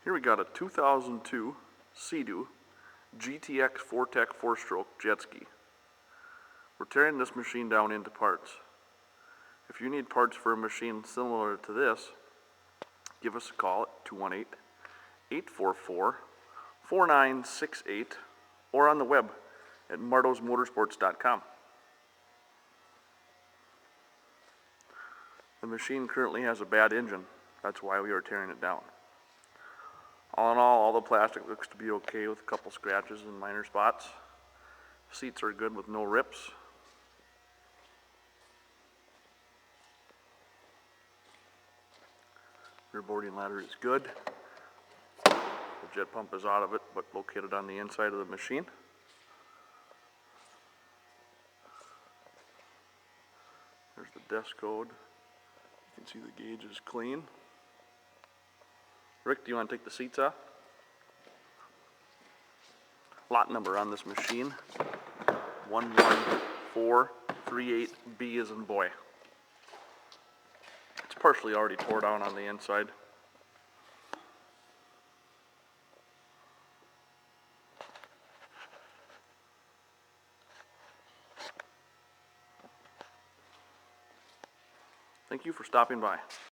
Here we got a 2002 SEA DOO GTX 4Tec 4-stroke jet ski. We're tearing this machine down into parts. If you need parts for a machine similar to this, give us a call at 218-844-4968 or on the web at martosmotorsports.com. The machine currently has a bad engine. That's why we are tearing it down. All in all the plastic looks to be okay with a couple scratches and minor spots. Seats are good with no rips. Rear boarding ladder is good. The jet pump is out of it, but located on the inside of the machine. There's the desk code. You can see the gauge is clean. Rick, do you want to take the seats off? Lot number on this machine, 11438B as in boy. It's partially already tore down on the inside. Thank you for stopping by.